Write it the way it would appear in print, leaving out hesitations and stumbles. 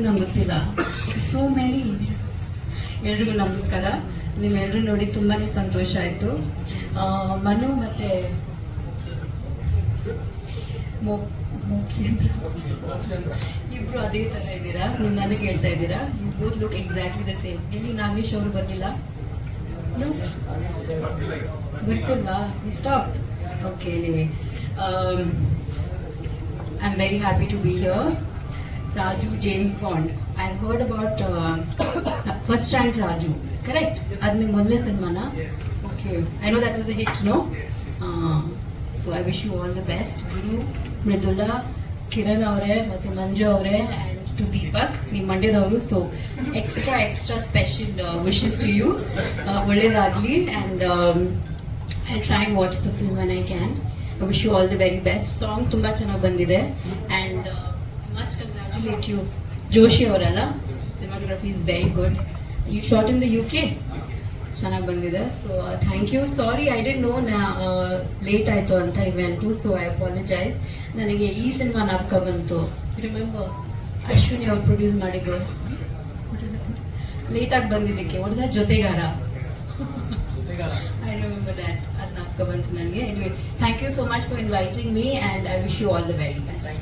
ನಂಗೆ ಗೊತ್ತಿಲ್ಲ. So many. ಎಲ್ರಿಗೂ ನಮಸ್ಕಾರ. ನಿಮ್ಮೆಲ್ಲರೂ ನೋಡಿ ತುಂಬಾ ಸಂತೋಷ ಆಯಿತು. ಮನು ಮತ್ತು ಇಬ್ರು ಅದೇ ಥರ ಇದ್ದೀರಾ. ನೀವು ನನಗೆ ಹೇಳ್ತಾ ಇದ್ದೀರಾ you both look exactly the same. ಎಲ್ಲಿ ನಾಗೇಶ್ ಅವರು ಬರಲಿಲ್ಲ? ಬರ್ತಿಲ್ವಾ? Stop. Okay, anyway I am very happy to be here. Raju James Bond. I've heard about First Rank Raju. Correct? Ad ನಿಮ್ಮ ಮೊದಲನೇ ಸಿನಿಮಾನ? Okay. I know that was a hit, no? Yes. So I wish you all the best. Guru, Mridula, Kiran ಅವರೇ ಮತ್ತು ಮಂಜು ಅವರೇ and to Deepak, ನೀವು ಮಂಡ್ಯದವರು. So extra special wishes to you. ಒಳ್ಳೆಯದಾಗಲಿ and I'll try and watch the film when I can. I wish you all the very best. Song ತುಂಬ ಚೆನ್ನಾಗಿ ಬಂದಿದೆ and must congratulate you. Joshi ಅವರಲ್ಲ, cinematography is very good. You shot in the UK? ಚೆನ್ನಾಗಿ ಬಂದಿದೆ. So thank you. Sorry, I didn't know late ಆಯಿತು ಅಂತ event, so I apologise. ನನಗೆ ಈ ಸಿನಿಮಾ ನಾಪಕ ಬಂತು. ರಿಮೆಂಬರ್ ಅಶ್ವಿನಿ ಅವ್ರು ಪ್ರೊಡ್ಯೂಸ್ ಮಾಡಿದ್ದು, ಲೇಟಾಗಿ ಬಂದಿದ್ದಕ್ಕೆ ಹೊಡೆದ ಜೊತೆಗಾರ. I remember that. ಅದು ನಾಪಕ ಬಂತು ನನಗೆ. Anyway, thank you so much for inviting me and I wish you all the very best.